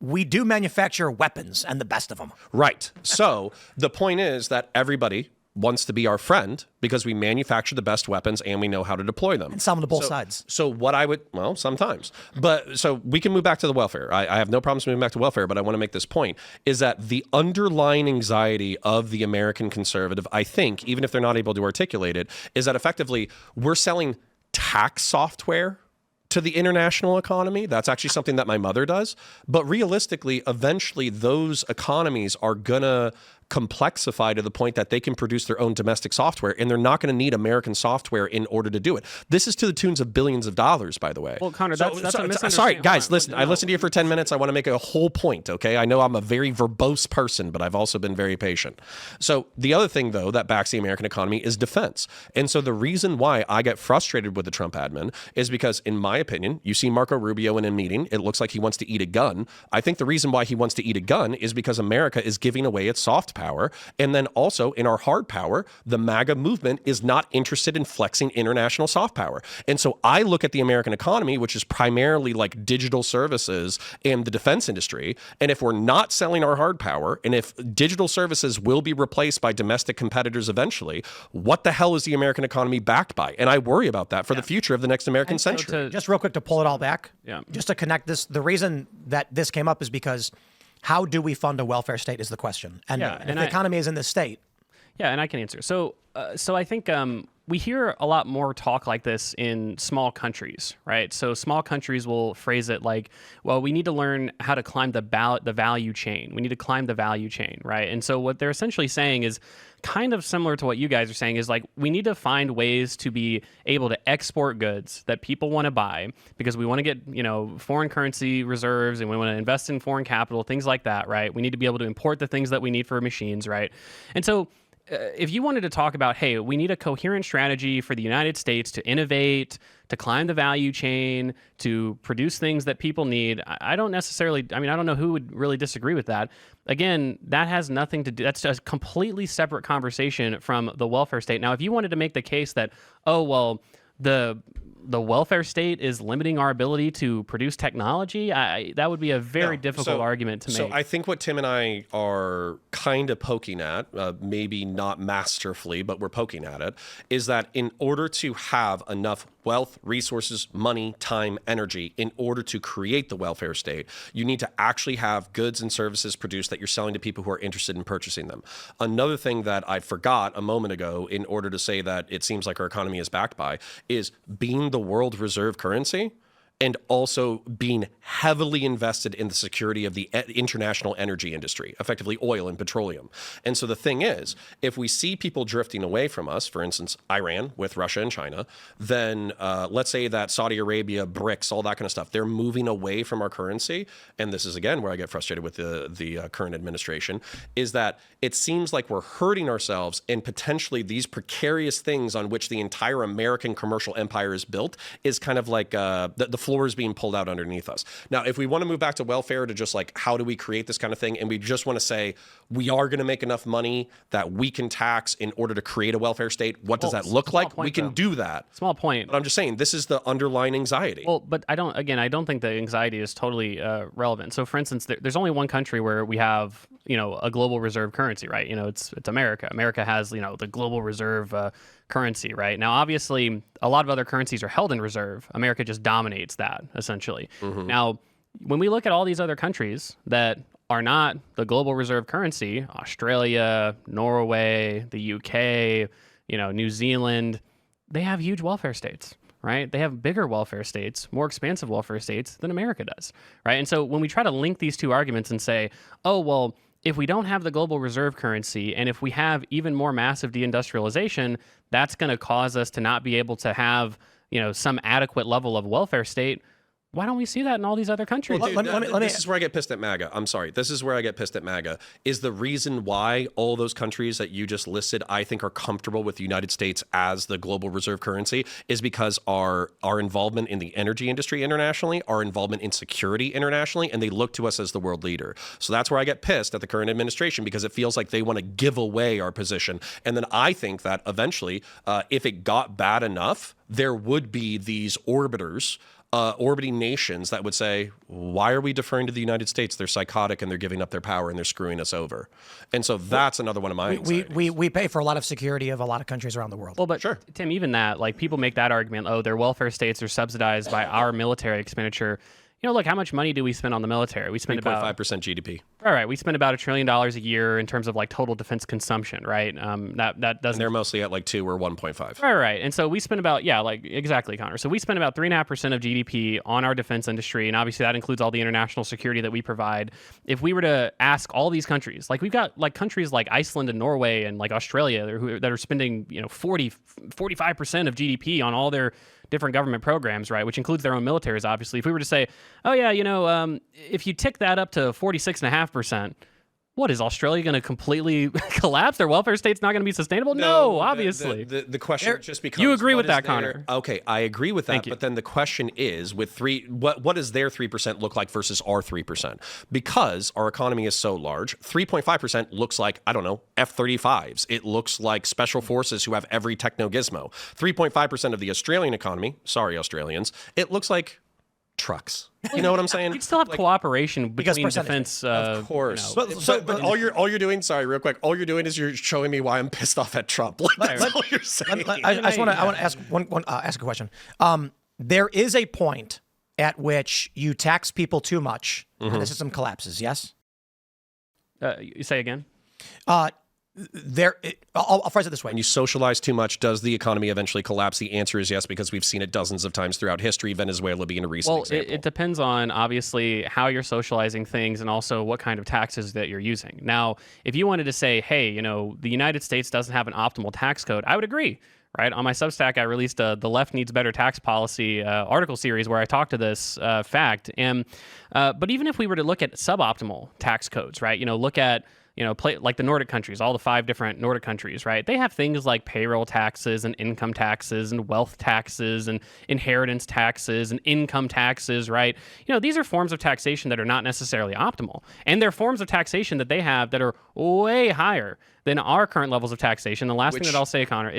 we do manufacture weapons and the best of them. Right. So the point is that everybody wants to be our friend because we manufacture the best weapons and we know how to deploy them. And sell them to both sides. So what I would, well, sometimes. But so we can move back to the welfare. I have no problems moving back to welfare, but I want to make this point, is that the underlying anxiety of the American conservative, I think, even if they're not able to articulate it, is that effectively we're selling tax software to the international economy. That's actually something that my mother does. But realistically, eventually those economies are going to complexify to the point that they can produce their own domestic software, and they're not going to need American software in order to do it. This is to the tunes of billions of dollars, by the way. Well, Conor, that's a misunderstanding. Sorry, guys, listen. I listened to you for 10 minutes. I want to make a whole point, okay? I know I'm a very verbose person, but I've also been very patient. So the other thing, though, that backs the American economy is defense. And so the reason why I get frustrated with the Trump admin is because, in my opinion, you see Marco Rubio in a meeting, it looks like he wants to eat a gun. I think the reason why he wants to eat a gun is because America is giving away its soft power. And then also in our hard power, the MAGA movement is not interested in flexing international soft power. And so I look at the American economy, which is primarily like digital services and the defense industry. And if we're not selling our hard power, and if digital services will be replaced by domestic competitors eventually, what the hell is the American economy backed by? And I worry about that for the future of the next American century. Just real quick to pull it all back, Yeah. just to connect this, the reason that this came up is because how do we fund a welfare state is the question. And, if the economy is in this state. Yeah, and I can answer. So I think we hear a lot more talk like this in small countries, right? So small countries will phrase it like, well, we need to learn how to climb the value chain. We need to climb the value chain, right? And so what they're essentially saying is kind of similar to what you guys are saying, is like, we need to find ways to be able to export goods that people want to buy because we want to get, foreign currency reserves and we want to invest in foreign capital, things like that, right? We need to be able to import the things that we need for machines, right? And so if you wanted to talk about, hey, we need a coherent strategy for the United States to innovate, to climb the value chain, to produce things that people need, I don't know who would really disagree with that. Again, that has nothing to do, that's a completely separate conversation from the welfare state. Now, if you wanted to make the case that, oh, well, the welfare state is limiting our ability to produce technology, that would be a very difficult argument to make. So I think what Tim and I are kind of poking at, maybe not masterfully, but we're poking at it, is that in order to have enough wealth, resources, money, time, energy, in order to create the welfare state, you need to actually have goods and services produced that you're selling to people who are interested in purchasing them. Another thing that I forgot a moment ago in order to say that it seems like our economy is backed by is being the world reserve currency and also being heavily invested in the security of the international energy industry, effectively oil and petroleum. And so the thing is, if we see people drifting away from us, for instance, Iran with Russia and China, then let's say that Saudi Arabia, BRICS, all that kind of stuff, they're moving away from our currency. And this is, again, where I get frustrated with the current administration, is that it seems like we're hurting ourselves and potentially these precarious things on which the entire American commercial empire is built is kind of like the floor is being pulled out underneath us. Now, if we want to move back to welfare to just like, how do we create this kind of thing? And we just want to say, we are going to make enough money that we can tax in order to create a welfare state. What does that look like? We can do that. Small point. But I'm just saying, this is the underlying anxiety. Well, but I don't think the anxiety is totally relevant. So for instance, there's only one country where we have, a global reserve currency, right? It's America. America has, the global reserve currency, right? Now, obviously, a lot of other currencies are held in reserve. America just dominates that, essentially. Mm-hmm. Now, when we look at all these other countries that are not the global reserve currency, Australia, Norway, the UK, New Zealand, they have huge welfare states, right? They have bigger welfare states, more expansive welfare states than America does, right? And so when we try to link these two arguments and say, oh, well, if we don't have the global reserve currency and if we have even more massive deindustrialization, that's going to cause us to not be able to have, some adequate level of welfare state. Why don't we see that in all these other countries? Well, dude, this is where I get pissed at MAGA. I'm sorry. This is where I get pissed at MAGA, is the reason why all those countries that you just listed, I think, are comfortable with the United States as the global reserve currency is because our involvement in the energy industry internationally, our involvement in security internationally, and they look to us as the world leader. So that's where I get pissed at the current administration because it feels like they want to give away our position. And then I think that eventually, if it got bad enough, there would be these orbiters orbiting nations that would say, why are we deferring to the United States? They're psychotic and they're giving up their power and they're screwing us over. And so that's another one of my anxieties. We pay for a lot of security of a lot of countries around the world. Well, but Sure. Tim, even that, like people make that argument, oh, their welfare states are subsidized by our military expenditure. Look, how much money do we spend on the military? We spend about 3.5% GDP. All right, we spend about $1 trillion a year in terms of like total defense consumption, right? That doesn't. And they're mostly at like 2 or 1.5. Right. And so we spend about, exactly, Connor. So we spend about 3.5% of GDP on our defense industry, and obviously that includes all the international security that we provide. If we were to ask all these countries, like we've got like countries like Iceland and Norway and like Australia that are spending 45% of GDP on all their different government programs, right, which includes their own militaries, obviously. If we were to say, oh, yeah, if you tick that up to 46.5%, what, is Australia going to completely collapse? Their welfare state's not going to be sustainable? No, obviously. The question just becomes... You agree with that, Connor? Okay, I agree with that. Thank you. But then the question is, what does their 3% look like versus our 3%? Because our economy is so large, 3.5% looks like, I don't know, F-35s. It looks like special forces who have every techno gizmo. 3.5% of the Australian economy, sorry, Australians, it looks like trucks. You know what I'm saying? You'd still have cooperation between percentage. defense. Of course. But all you're doing, sorry, real quick, all you're doing is you're showing me why I'm pissed off at Trump. Like, that's all you're saying. I just want to ask ask a question. There is a point at which you tax people too much, and the system collapses. Yes. You say again? I'll phrase it this way. When you socialize too much, does the economy eventually collapse? The answer is yes, because we've seen it dozens of times throughout history, Venezuela being a recent example. It depends on, obviously, how you're socializing things and also what kind of taxes that you're using. Now, if you wanted to say, hey, the United States doesn't have an optimal tax code, I would agree. Right? On my Substack, I released the Left Needs Better Tax Policy article series where I talked to this fact. But even if we were to look at suboptimal tax codes, right? Look at like the Nordic countries, all the 5 different Nordic countries, right? They have things like payroll taxes and income taxes and wealth taxes and inheritance taxes and income taxes, right? These are forms of taxation that are not necessarily optimal. And they're forms of taxation that they have that are way higher than our current levels of taxation. The last thing that I'll say, Connor,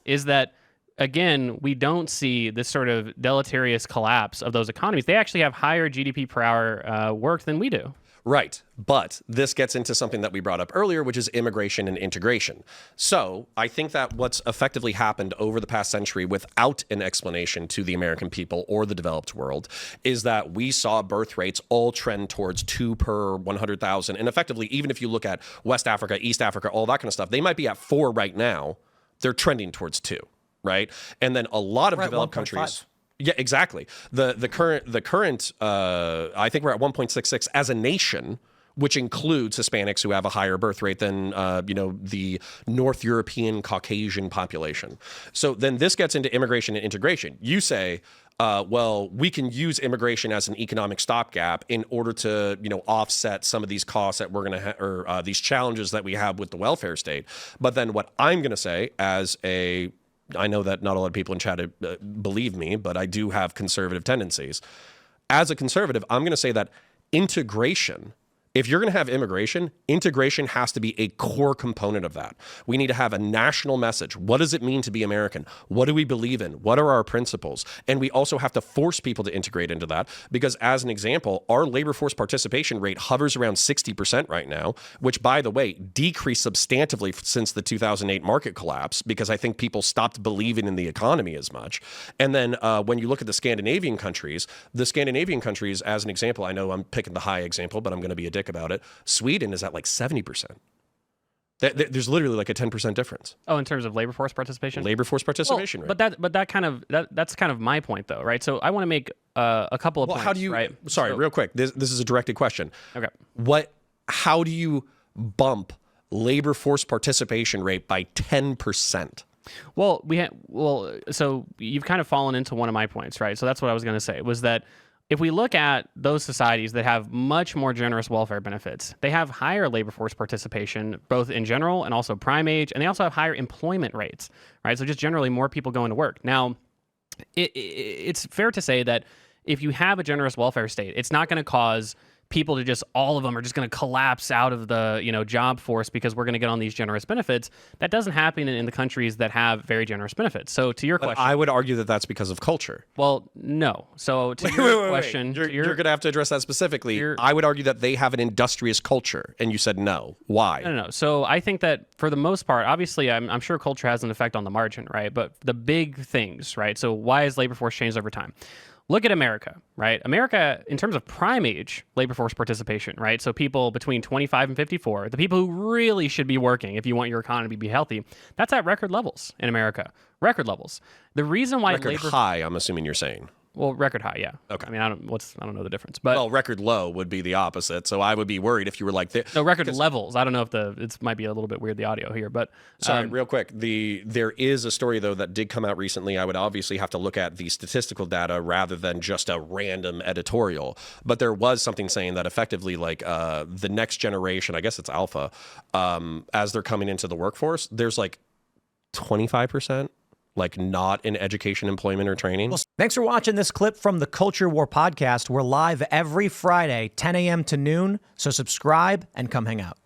is that, again, we don't see this sort of deleterious collapse of those economies. They actually have higher GDP per hour worked than we do. Right. But this gets into something that we brought up earlier, which is immigration and integration. So I think that what's effectively happened over the past century without an explanation to the American people or the developed world is that we saw birth rates all trend towards 2 per 100,000. And effectively, even if you look at West Africa, East Africa, all that kind of stuff, they might be at 4 right now. They're trending towards 2, right? And then a lot of developed countries... Yeah, exactly. The current I think we're at 1.66 as a nation, which includes Hispanics who have a higher birth rate than the North European Caucasian population. So then this gets into immigration and integration. You say, well, we can use immigration as an economic stopgap in order to offset some of these costs that we're going to or these challenges that we have with the welfare state. But then what I'm going to say I know that not a lot of people in chat believe me, but I do have conservative tendencies. As a conservative, I'm going to say that integration, if you're going to have immigration, integration has to be a core component of that. We need to have a national message. What does it mean to be American? What do we believe in? What are our principles? And we also have to force people to integrate into that because, as an example, our labor force participation rate hovers around 60% right now, which, by the way, decreased substantively since the 2008 market collapse because I think people stopped believing in the economy as much. And then when you look at the Scandinavian countries, as an example, I know I'm picking the high example, but I'm going to be a dick about it. Sweden is at like 70%. There's literally like a 10% difference. Oh, in terms of labor force participation? Labor force participation rate. But that's kind of my point, though, right? So I want to make a couple of points. How do you? Right? Real quick. This is a directed question. Okay. How do you bump labor force participation rate by 10%? So you've kind of fallen into one of my points, right? So that's what I was going to say was that. If we look at those societies that have much more generous welfare benefits, they have higher labor force participation, both in general and also prime age, and they also have higher employment rates, right? So just generally more people going to work. Now, it's fair to say that if you have a generous welfare state, it's not going to cause people to just, all of them are just going to collapse out of the, job force because we're going to get on these generous benefits. That doesn't happen in the countries that have very generous benefits. So to your question, I would argue that that's because of culture. well, no. So to your question, You're going to have to address that specifically. I would argue that they have an industrious culture, and you said no. Why? No. So I think that for the most part, obviously, I'm sure culture has an effect on the margin, right? But the big things, right? So why has labor force changed over time? Look at America, right? America, in terms of prime age labor force participation, right? So people between 25 and 54, the people who really should be working if you want your economy to be healthy, that's at record levels in America. Record levels. The reason why Record high, I'm assuming you're saying. Well, record high, yeah. Okay. I mean, I don't know the difference, but Well, record low would be the opposite. So I would be worried if you were like no, record levels. I don't know if it might be a little bit weird, the audio here, but Sorry, real quick. There is a story though that did come out recently. I would obviously have to look at the statistical data rather than just a random editorial. But there was something saying that effectively, like the next generation, I guess it's alpha, as they're coming into the workforce, there's like 25%. Like not in education, employment, or training. Well, thanks for watching this clip from the Culture War podcast. We're live every Friday, 10 a.m. to noon. So subscribe and come hang out.